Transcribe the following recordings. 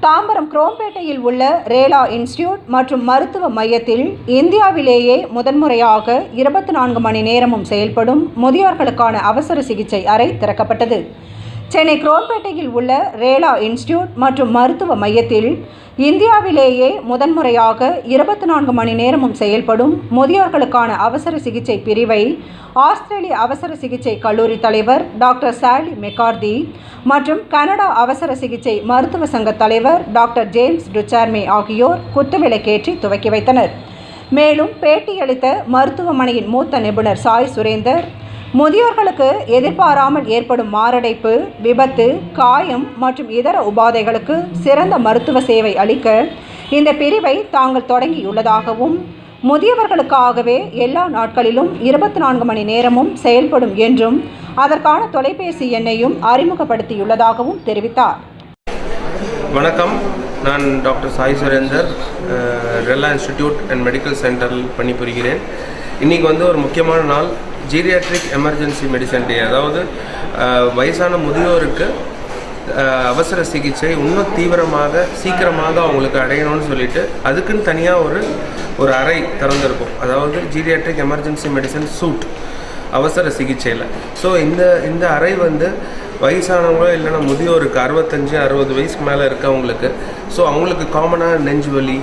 தாம்பரம் குரோம்பேட்டையில் உள்ள ரேலா இன்ஸ்டிடியூட் மற்றும் மருத்துவ மையத்தில் இந்தியாவிலேயே முதன்முறையாக 24 மணி நேரமும் செயல்படும் முதியோர்களுக்கான அவசர சிகிச்சை அறை திறக்கப்பட்டது. சென்னை குரோம்பேட்டையில் உள்ள ரேலா இன்ஸ்டிடியூட் மற்றும் மருத்துவ மையத்தில் இந்தியாவிலேயே முதன்முறையாக 24 மணி நேரமும் செயல்படும் முதியோர்களுக்கான அவசர சிகிச்சை பிரிவை ஆஸ்திரேலிய அவசர சிகிச்சை கல்லூரி தலைவர் டாக்டர் சாலி மெக்கார்தி மற்றும் கனடா அவசர சிகிச்சை மருத்துவ சங்க தலைவர் டாக்டர் ஜேம்ஸ் டுச்சார்மே ஆகியோர் குத்துவிளக்கேற்றி துவக்கி வைத்தனர். மேலும் பேட்டியளித்த மருத்துவமனையின் மூத்த நிபுணர் சாய் சுரேந்தர், முதியோர்களுக்கு எதிர்பாராமல் ஏற்படும் மாரடைப்பு, விபத்து, காயம் மற்றும் இதர உபாதைகளுக்கு சிறந்த மருத்துவ சேவை அளிக்க இந்த பிரிவை தாங்கள் தொடங்கியுள்ளதாகவும், முதியவர்களுக்காகவே எல்லா நாட்களிலும் 24 மணி நேரமும் செயல்படும் என்றும் அதற்கான தொலைபேசி எண்ணையும் அறிமுகப்படுத்தியுள்ளதாகவும் தெரிவித்தார். வணக்கம், நான் doctor Sai Surender, Rela institute and medical சென்டரில் பணிபுரிகிறேன். இன்றைக்கி ஒரு முக்கியமான நாள், ஜீரியாட்ரிக் எமர்ஜென்சி மெடிசன் டே. அதாவது வயசான முதியோருக்கு அவசர சிகிச்சை இன்னும் தீவிரமாக சீக்கிரமாக அவங்களுக்கு அடையணும்னு சொல்லிட்டு அதுக்குன்னு தனியாக ஒரு அறை திறந்திருக்கும். அதாவது ஜீரியாட்ரிக் எமர்ஜென்சி மெடிசன் சூட் அவசர சிகிச்சையில். ஸோ இந்த அறை வயசானவங்களோ இல்லைன்னா முதியோருக்கு 65-60 வயசுக்கு மேலே இருக்கவங்களுக்கு, ஸோ அவங்களுக்கு காமனாக நெஞ்சு வலி,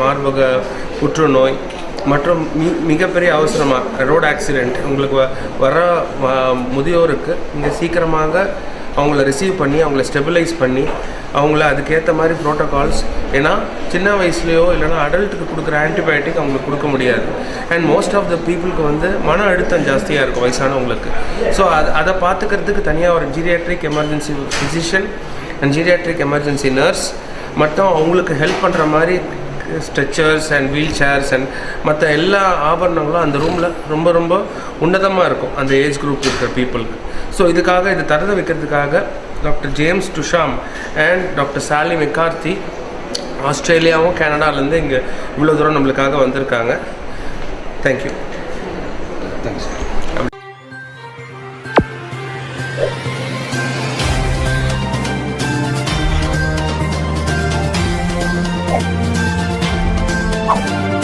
மார்பக புற்றுநோய் மற்றும் மிகப்பெரிய அவசரமாக ரோடு ஆக்சிடெண்ட் உங்களுக்கு வர முதியோருக்கு இங்கே சீக்கிரமாக அவங்கள ரிசீவ் பண்ணி அவங்கள ஸ்டெபிலைஸ் பண்ணி அவங்கள அதுக்கேற்ற மாதிரி ப்ரோட்டோகால்ஸ், ஏன்னா சின்ன வயசுலேயோ இல்லைனா அடல்ட்டுக்கு கொடுக்குற ஆன்டிபயோட்டிக் அவங்களுக்கு கொடுக்க முடியாது. அண்ட் மோஸ்ட் ஆஃப் த பீப்புளுக்கு மன அழுத்தம் ஜாஸ்தியாக இருக்கும் வயசானவங்களுக்கு. ஸோ அதை பார்த்துக்கிறதுக்கு தனியாக ஒரு geriatric emergency physician and geriatric emergency nurse மற்றும் அவங்களுக்கு ஹெல்ப் பண்ணுற மாதிரி stretchers and wheelchairs and மற்ற எல்லா ஆபரணங்களும் அந்த ரூமில் ரொம்ப ரொம்ப உன்னதமாக இருக்கும் அந்த ஏஜ் குரூப் இருக்கிற பீப்புளுக்கு. ஸோ இது திறந்து வைக்கிறதுக்காக doctor James Dusham and doctor Sally McCarthy ஆஸ்திரேலியாவும் கனடாலேருந்து இங்கே இவ்வளோ தூரம் நம்மளுக்காக வந்திருக்காங்க. தேங்க்யூ. தேங்க்ஸ். Thank you.